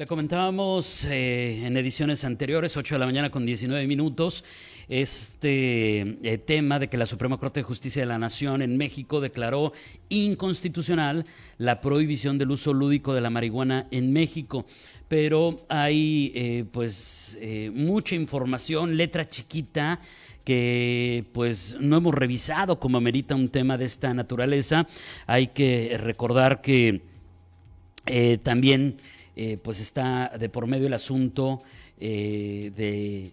Le comentábamos en ediciones anteriores, 8 de la mañana con 19 minutos, tema de que la Suprema Corte de Justicia de la Nación en México declaró inconstitucional la prohibición del uso lúdico de la marihuana en México. Pero hay mucha información, letra chiquita, que pues no hemos revisado como amerita un tema de esta naturaleza. Hay que recordar que también pues está de por medio el asunto del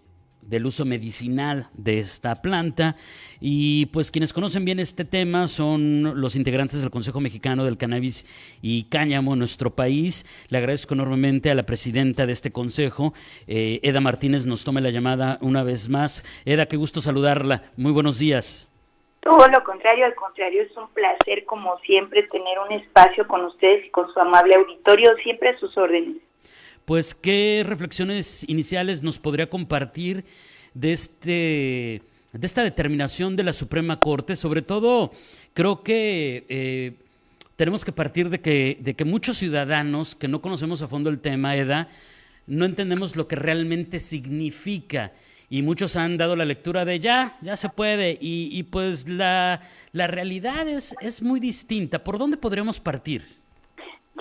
uso medicinal de esta planta, y pues quienes conocen bien este tema son los integrantes del Consejo Mexicano del Cannabis y Cáñamo en nuestro país. Le agradezco enormemente a la presidenta de este consejo, Eda Martínez, nos tome la llamada una vez más. Eda, qué gusto saludarla, muy buenos días. Todo lo contrario, al contrario, es un placer como siempre tener un espacio con ustedes y con su amable auditorio, siempre a sus órdenes. Pues, ¿qué reflexiones iniciales nos podría compartir de esta determinación de la Suprema Corte? Sobre todo, creo que tenemos que partir de que muchos ciudadanos que no conocemos a fondo el tema, Eda, no entendemos lo que realmente significa. Y muchos han dado la lectura de ya se puede, y pues la realidad es muy distinta. ¿Por dónde podríamos partir?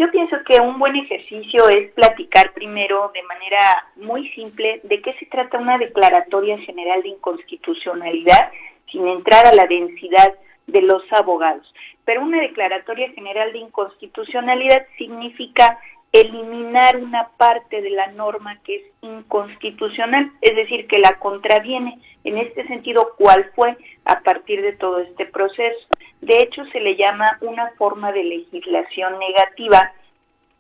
Yo pienso que un buen ejercicio es platicar primero de manera muy simple de qué se trata una declaratoria general de inconstitucionalidad sin entrar a la densidad de los abogados. Pero una declaratoria general de inconstitucionalidad significa eliminar una parte de la norma que es inconstitucional, es decir, que la contraviene. En este sentido, ¿cuál fue a partir de todo este proceso? De hecho, se le llama una forma de legislación negativa,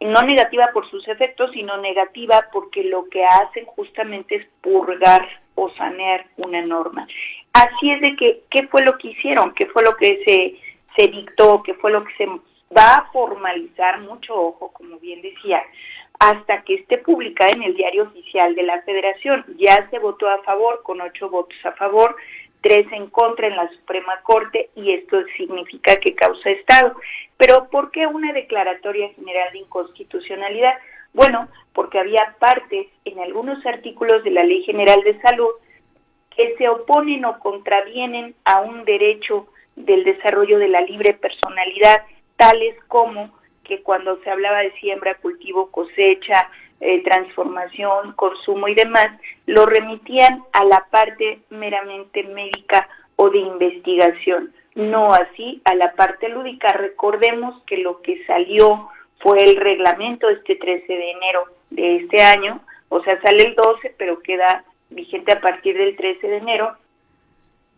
no negativa por sus efectos, sino negativa porque lo que hacen justamente es purgar o sanear una norma. Así es de que, ¿qué fue lo que hicieron? ¿Qué fue lo que se dictó? ¿Qué fue lo que se va a formalizar? Mucho ojo, como bien decía, hasta que esté publicada en el Diario Oficial de la Federación. Ya se votó a favor con 8 votos a favor, 3 en contra en la Suprema Corte, y esto significa que causa estado. Pero ¿por qué una declaratoria general de inconstitucionalidad? Bueno, porque había partes en algunos artículos de la Ley General de Salud que se oponen o contravienen a un derecho del desarrollo de la libre personalidad, tales como que cuando se hablaba de siembra, cultivo, cosecha, transformación, consumo y demás, lo remitían a la parte meramente médica o de investigación, no así a la parte lúdica. Recordemos que lo que salió fue el reglamento 13 de enero de este año, o sea, sale el 12, pero queda vigente a partir del 13 de enero,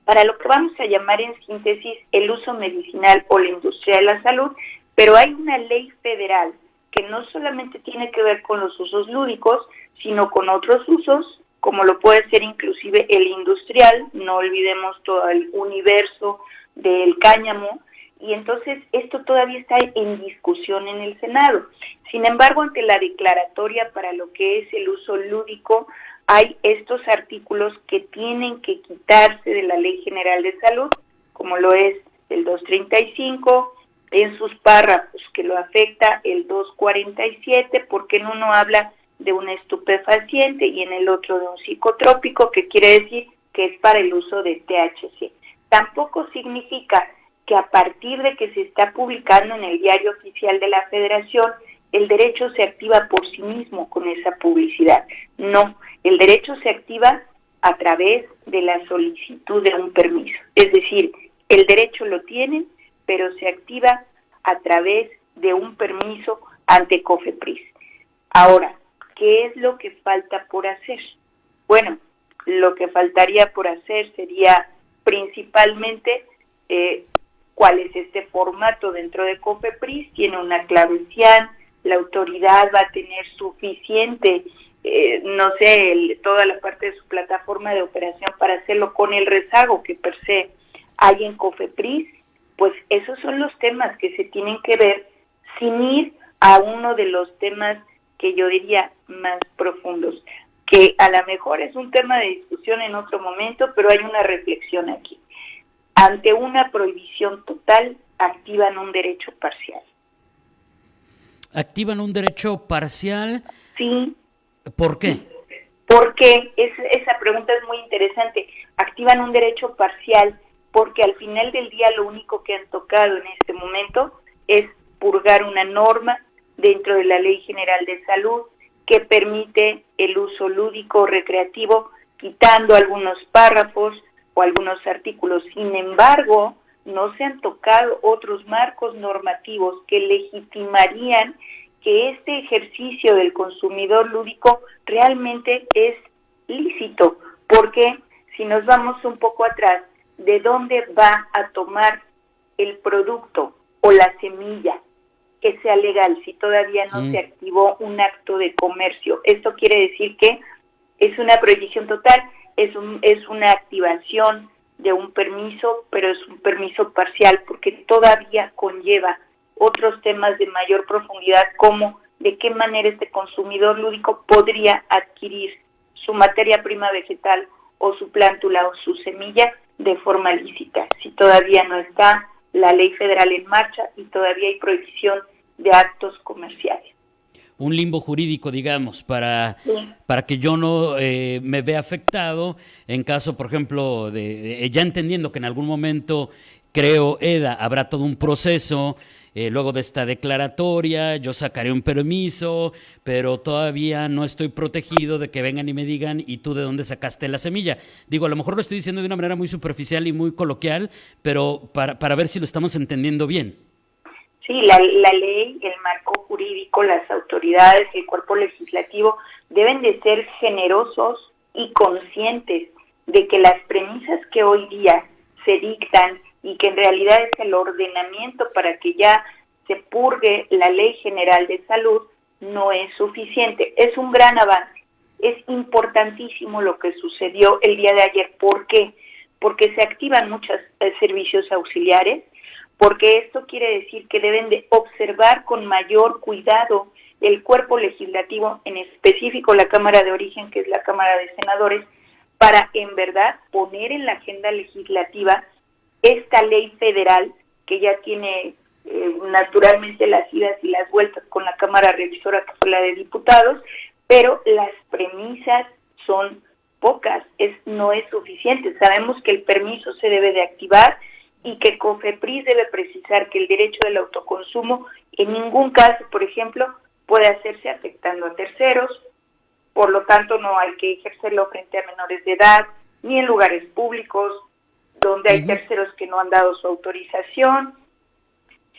para lo que vamos a llamar en síntesis el uso medicinal o la industria de la salud. Pero hay una ley federal que no solamente tiene que ver con los usos lúdicos, sino con otros usos, como lo puede ser inclusive el industrial. No olvidemos todo el universo del cáñamo, y entonces esto todavía está en discusión en el Senado. Sin embargo, ante la declaratoria para lo que es el uso lúdico, hay estos artículos que tienen que quitarse de la Ley General de Salud, como lo es el 235, en sus párrafos que lo afecta el 247, porque en uno habla de un estupefaciente y en el otro de un psicotrópico, que quiere decir que es para el uso de THC. Tampoco significa que a partir de que se está publicando en el Diario Oficial de la Federación, el derecho se activa por sí mismo con esa publicidad. No, el derecho se activa a través de la solicitud de un permiso. Es decir, el derecho lo tienen, pero se activa a través de un permiso ante COFEPRIS. Ahora, ¿qué es lo que falta por hacer? Bueno, lo que faltaría por hacer sería principalmente cuál es este formato dentro de COFEPRIS. Tiene una clave CIAN, la autoridad va a tener suficiente, toda la parte de su plataforma de operación para hacerlo con el rezago que per se hay en COFEPRIS. Pues esos son los temas que se tienen que ver sin ir a uno de los temas que yo diría más profundos, que a lo mejor es un tema de discusión en otro momento, pero hay una reflexión aquí. Ante una prohibición total, activan un derecho parcial. ¿Activan un derecho parcial? Sí. ¿Por qué? Porque esa pregunta es muy interesante. Activan un derecho parcial porque al final del día lo único que han tocado en este momento es purgar una norma dentro de la Ley General de Salud que permite el uso lúdico recreativo, quitando algunos párrafos o algunos artículos. Sin embargo, no se han tocado otros marcos normativos que legitimarían que este ejercicio del consumidor lúdico realmente es lícito, porque si nos vamos un poco atrás, ¿de dónde va a tomar el producto o la semilla que sea legal si todavía no se activó un acto de comercio? Esto quiere decir que es una prohibición total, es una activación de un permiso, pero es un permiso parcial porque todavía conlleva otros temas de mayor profundidad, como de qué manera este consumidor lúdico podría adquirir su materia prima vegetal o su plántula o su semilla de forma lícita, si todavía no está la ley federal en marcha y todavía hay prohibición de actos comerciales. Un limbo jurídico, digamos, para que yo no me vea afectado en caso, por ejemplo, ya entendiendo que en algún momento, creo, Eda, habrá todo un proceso, luego de esta declaratoria, yo sacaré un permiso, pero todavía no estoy protegido de que vengan y me digan, ¿y tú de dónde sacaste la semilla? Digo, a lo mejor lo estoy diciendo de una manera muy superficial y muy coloquial, pero para ver si lo estamos entendiendo bien. Sí, la ley, el marco jurídico, las autoridades, el cuerpo legislativo deben de ser generosos y conscientes de que las premisas que hoy día se dictan y que en realidad es el ordenamiento para que ya se purgue la Ley General de Salud no es suficiente. Es un gran avance. Es importantísimo lo que sucedió el día de ayer. ¿Por qué? Porque se activan muchos servicios auxiliares, porque esto quiere decir que deben de observar con mayor cuidado el cuerpo legislativo, en específico la Cámara de Origen, que es la Cámara de Senadores, para en verdad poner en la agenda legislativa esta ley federal que ya tiene naturalmente las idas y las vueltas con la Cámara Revisora, que fue la de Diputados, pero las premisas son pocas, no es suficiente. Sabemos que el permiso se debe de activar y que COFEPRIS debe precisar que el derecho del autoconsumo en ningún caso, por ejemplo, puede hacerse afectando a terceros, por lo tanto no hay que ejercerlo frente a menores de edad, ni en lugares públicos donde hay terceros que no han dado su autorización.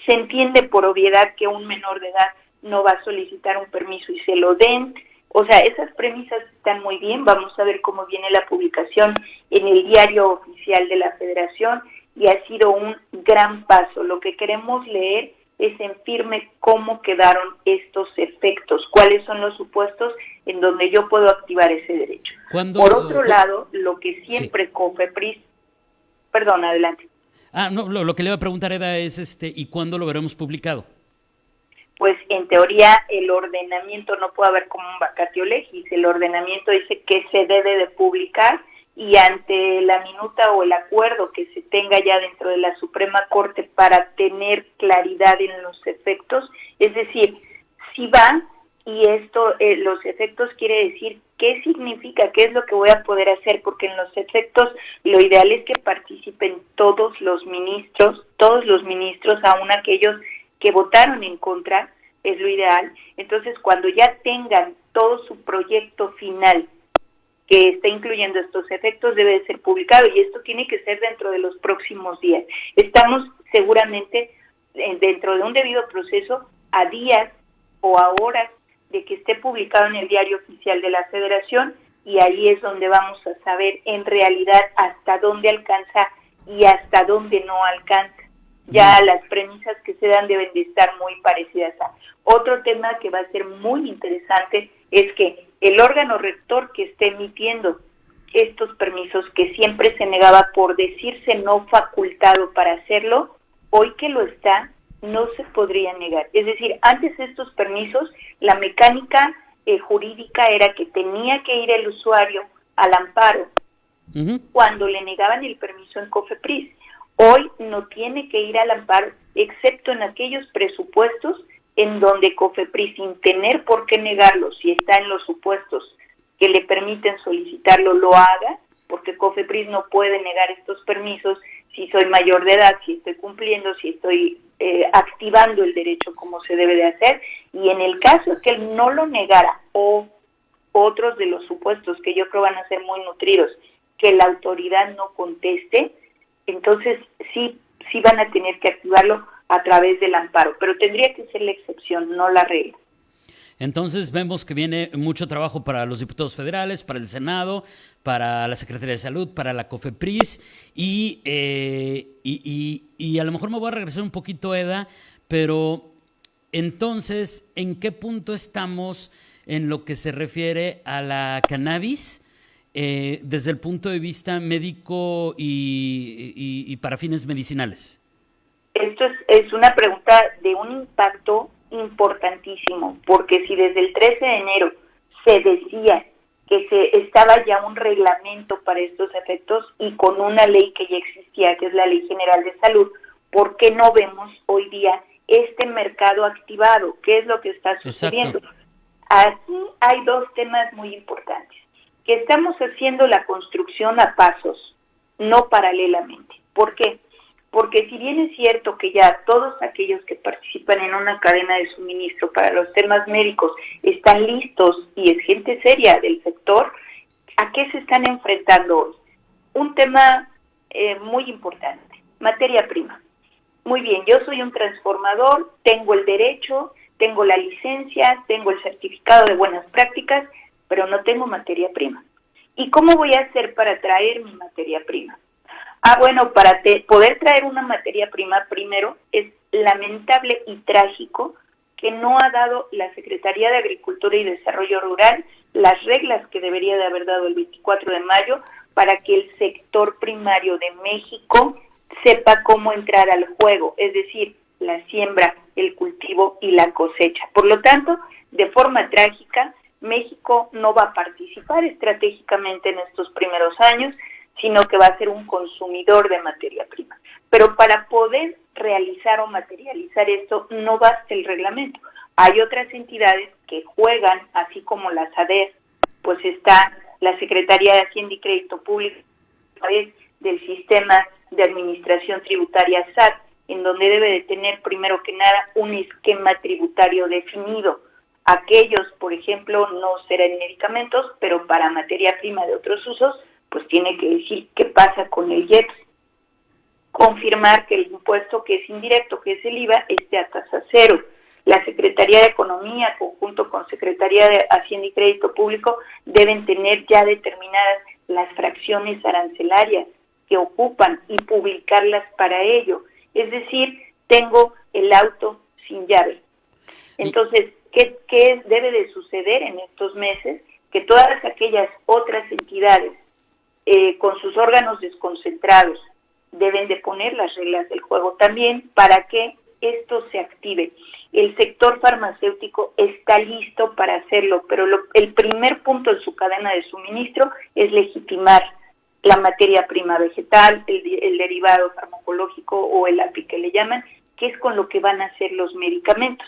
Se entiende por obviedad que un menor de edad no va a solicitar un permiso y se lo den. O sea, esas premisas están muy bien. Vamos a ver cómo viene la publicación en el diario oficial de la Federación y ha sido un gran paso. Lo que queremos leer es en firme cómo quedaron estos efectos, cuáles son los supuestos en donde yo puedo activar ese derecho. Por otro lado, lo que siempre COFEPRIS... Perdón, adelante. No, lo que le iba a preguntar, Eda, es ¿y cuándo lo veremos publicado? Pues en teoría el ordenamiento no puede haber como un vacatio legis. El ordenamiento dice que se debe de publicar y ante la minuta o el acuerdo que se tenga ya dentro de la Suprema Corte para tener claridad en los efectos, es decir, si va y esto, los efectos quiere decir qué significa, qué es lo que voy a poder hacer, porque en los efectos lo ideal es que participen todos los ministros, aun aquellos que votaron en contra, es lo ideal. Entonces, cuando ya tengan todo su proyecto final que está incluyendo estos efectos, debe de ser publicado y esto tiene que ser dentro de los próximos días. Estamos seguramente dentro de un debido proceso a días o a horas de que esté publicado en el diario oficial de la Federación y ahí es donde vamos a saber en realidad hasta dónde alcanza y hasta dónde no alcanza. Ya las premisas que se dan deben de estar muy parecidas a. Otro tema que va a ser muy interesante es que el órgano rector que esté emitiendo estos permisos, que siempre se negaba por decirse no facultado para hacerlo, hoy que lo está, no se podría negar. Es decir, antes estos permisos, la mecánica jurídica era que tenía que ir el usuario al amparo cuando le negaban el permiso en COFEPRIS. Hoy no tiene que ir al amparo, excepto en aquellos presupuestos en donde COFEPRIS, sin tener por qué negarlo, si está en los supuestos que le permiten solicitarlo, lo haga, porque COFEPRIS no puede negar estos permisos si soy mayor de edad, si estoy cumpliendo, si estoy activando el derecho como se debe de hacer, y en el caso que él no lo negara, o otros de los supuestos que yo creo van a ser muy nutridos, que la autoridad no conteste, entonces sí van a tener que activarlo a través del amparo, pero tendría que ser la excepción, no la regla. Entonces vemos que viene mucho trabajo para los diputados federales, para el Senado, para la Secretaría de Salud, para la COFEPRIS y a lo mejor me voy a regresar un poquito, Eda, pero entonces, ¿en qué punto estamos en lo que se refiere a la cannabis desde el punto de vista médico y para fines medicinales? Esto es una pregunta de un impacto importantísimo, porque si desde el 13 de enero se decía que estaba ya un reglamento para estos efectos y con una ley que ya existía, que es la Ley General de Salud, ¿por qué no vemos hoy día este mercado activado? ¿Qué es lo que está sucediendo? Exacto. Aquí hay dos temas muy importantes, que estamos haciendo la construcción a pasos, no paralelamente. ¿Por qué? Porque si bien es cierto que ya todos aquellos que participan en una cadena de suministro para los temas médicos están listos y es gente seria del sector, ¿a qué se están enfrentando hoy? Un tema muy importante, materia prima. Muy bien, yo soy un transformador, tengo el derecho, tengo la licencia, tengo el certificado de buenas prácticas, pero no tengo materia prima. ¿Y cómo voy a hacer para traer mi materia prima? Bueno, para poder traer una materia prima, primero, es lamentable y trágico que no ha dado la Secretaría de Agricultura y Desarrollo Rural las reglas que debería de haber dado el 24 de mayo para que el sector primario de México sepa cómo entrar al juego, es decir, la siembra, el cultivo y la cosecha. Por lo tanto, de forma trágica, México no va a participar estratégicamente en estos primeros años, sino que va a ser un consumidor de materia prima. Pero para poder realizar o materializar esto, no basta el reglamento. Hay otras entidades que juegan, así como la SADER, pues está la Secretaría de Hacienda y Crédito Público, a través del sistema de administración tributaria SAT, en donde debe de tener primero que nada un esquema tributario definido. Aquellos, por ejemplo, no serán medicamentos, pero para materia prima de otros usos, pues tiene que decir qué pasa con el IEPS. Confirmar que el impuesto que es indirecto, que es el IVA, esté a tasa cero. La Secretaría de Economía, conjunto con Secretaría de Hacienda y Crédito Público, deben tener ya determinadas las fracciones arancelarias que ocupan y publicarlas para ello. Es decir, tengo el auto sin llave. Entonces, ¿qué debe de suceder en estos meses? Que todas aquellas otras entidades con sus órganos desconcentrados deben de poner las reglas del juego también para que esto se active. El sector farmacéutico está listo para hacerlo, pero el primer punto en su cadena de suministro es legitimar la materia prima vegetal, el derivado farmacológico o el API que le llaman, que es con lo que van a hacer los medicamentos.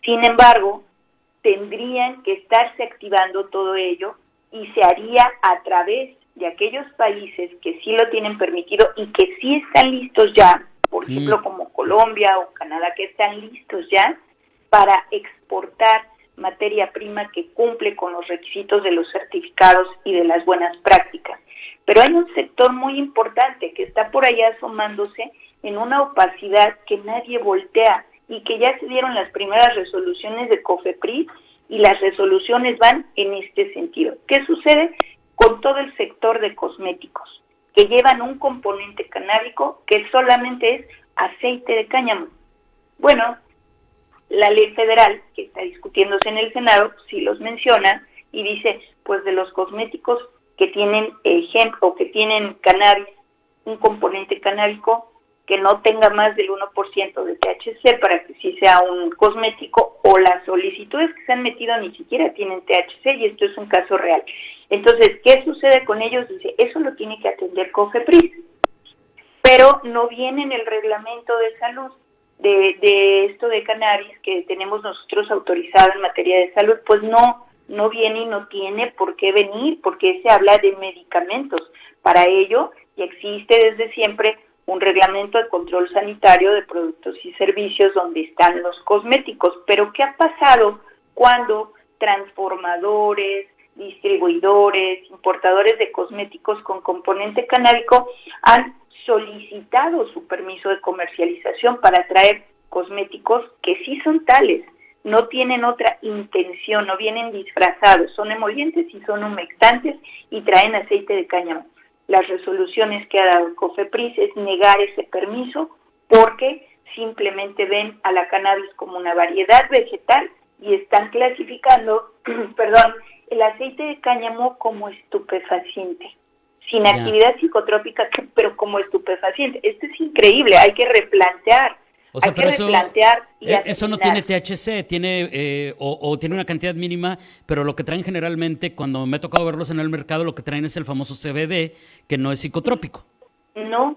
Sin embargo, tendrían que estarse activando todo ello y se haría a través de aquellos países que sí lo tienen permitido y que sí están listos ya, por ejemplo como Colombia o Canadá, que están listos ya para exportar materia prima que cumple con los requisitos de los certificados y de las buenas prácticas. Pero hay un sector muy importante que está por allá asomándose en una opacidad que nadie voltea y que ya se dieron las primeras resoluciones de COFEPRIS y las resoluciones van en este sentido. ¿Qué sucede con todo el sector de cosméticos que llevan un componente canábico que solamente es aceite de cáñamo? Bueno, la ley federal que está discutiéndose en el Senado sí los menciona y dice, pues de los cosméticos que tienen ejemplo, que tienen cannabis, un componente canábico que no tenga más del 1% de THC para que sí sea un cosmético, o las solicitudes que se han metido ni siquiera tienen THC, y esto es un caso real. Entonces, ¿qué sucede con ellos? Dice, eso lo tiene que atender COFEPRIS, pero no viene en el reglamento de salud. de esto de cannabis que tenemos nosotros autorizado en materia de salud, pues no viene y no tiene por qué venir, porque se habla de medicamentos. Para ello, y existe desde siempre un reglamento de control sanitario de productos y servicios donde están los cosméticos. Pero ¿qué ha pasado cuando transformadores, distribuidores, importadores de cosméticos con componente canábico han solicitado su permiso de comercialización para traer cosméticos que sí son tales, no tienen otra intención, no vienen disfrazados, son emolientes y son humectantes y traen aceite de cáñamo? Las resoluciones que ha dado el COFEPRIS es negar ese permiso porque simplemente ven a la cannabis como una variedad vegetal y están clasificando, el aceite de cáñamo como estupefaciente, sin actividad psicotrópica, pero como estupefaciente. Esto es increíble, hay que replantear. O sea, hay pero que replantear eso no tiene THC, tiene o tiene una cantidad mínima, pero lo que traen generalmente, cuando me ha tocado verlos en el mercado, lo que traen es el famoso CBD, que no es psicotrópico. No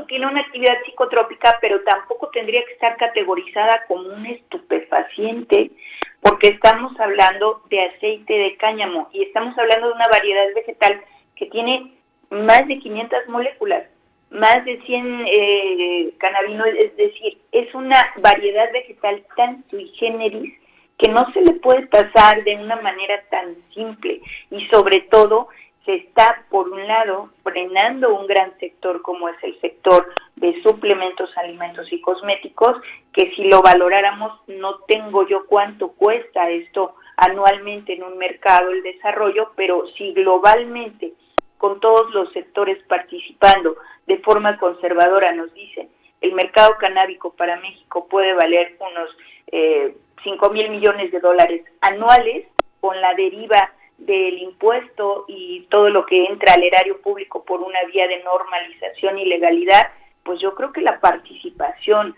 tiene una actividad psicotrópica, pero tampoco tendría que estar categorizada como un estupefaciente, porque estamos hablando de aceite de cáñamo y estamos hablando de una variedad vegetal que tiene más de 500 moléculas, más de 100 cannabinoides, es decir, es una variedad vegetal tan sui generis que no se le puede tasar de una manera tan simple, y sobre todo se está, por un lado, frenando un gran sector como es el sector de suplementos, alimentos y cosméticos, que si lo valoráramos, no tengo yo cuánto cuesta esto anualmente en un mercado el desarrollo, pero si globalmente, con todos los sectores participando de forma conservadora, nos dicen el mercado canábico para México puede valer unos 5,000 millones de dólares anuales, con la deriva del impuesto y todo lo que entra al erario público por una vía de normalización y legalidad, pues yo creo que la participación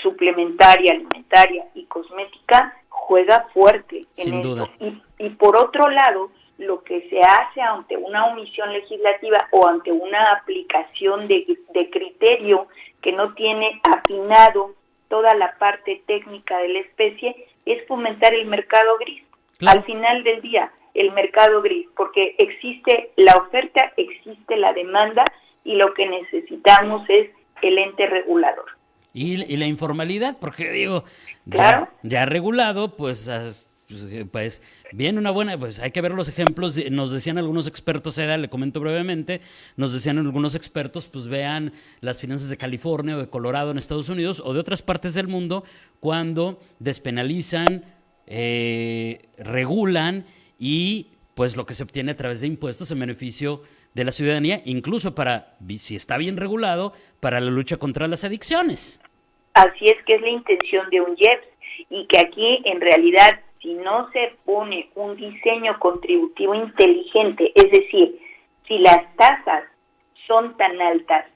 suplementaria, alimentaria y cosmética juega fuerte en esto. Y por otro lado, lo que se hace ante una omisión legislativa o ante una aplicación de criterio que no tiene afinado toda la parte técnica de la especie es fomentar el mercado gris. Claro. Al final del día, el mercado gris, porque existe la oferta, existe la demanda y lo que necesitamos es el ente regulador. Y la informalidad, porque digo, claro, ya regulado, pues bien, una buena, pues hay que ver los ejemplos. Nos decían algunos expertos, Eda, le comento brevemente, nos decían algunos expertos, pues vean las finanzas de California o de Colorado en Estados Unidos o de otras partes del mundo cuando despenalizan, regulan y pues lo que se obtiene a través de impuestos en beneficio de la ciudadanía, incluso para, si está bien regulado, para la lucha contra las adicciones. Así es, que es la intención de un IEPS, y que aquí en realidad si no se pone un diseño contributivo inteligente, es decir, si las tasas son tan altas,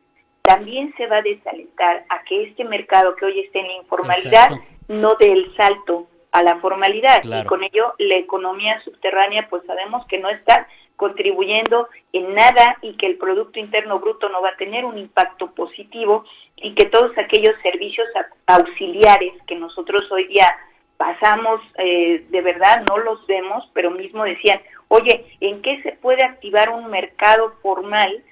también se va a desalentar a que este mercado que hoy está en la informalidad no dé el salto a la formalidad. Claro. Y con ello la economía subterránea pues sabemos que no está contribuyendo en nada y que el Producto Interno Bruto no va a tener un impacto positivo, y que todos aquellos servicios auxiliares que nosotros hoy día pasamos, de verdad no los vemos, pero mismo decían, oye, ¿en qué se puede activar un mercado formal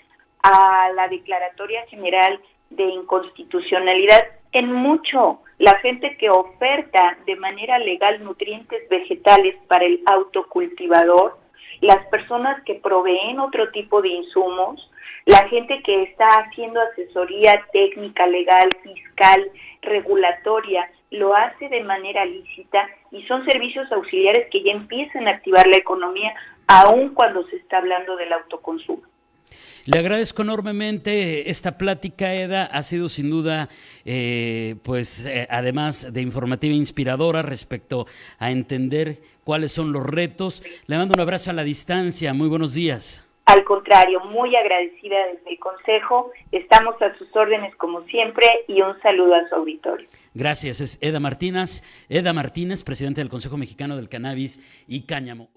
a la Declaratoria General de Inconstitucionalidad? En mucho. La gente que oferta de manera legal nutrientes vegetales para el autocultivador, las personas que proveen otro tipo de insumos, la gente que está haciendo asesoría técnica, legal, fiscal, regulatoria, lo hace de manera lícita, y son servicios auxiliares que ya empiezan a activar la economía, aun cuando se está hablando del autoconsumo. Le agradezco enormemente esta plática, Eda. Ha sido sin duda, además de informativa e inspiradora respecto a entender cuáles son los retos. Le mando un abrazo a la distancia. Muy buenos días. Al contrario, muy agradecida desde el Consejo. Estamos a sus órdenes como siempre, y un saludo a su auditorio. Gracias. Es Eda Martínez, presidente del Consejo Mexicano del Cannabis y Cáñamo.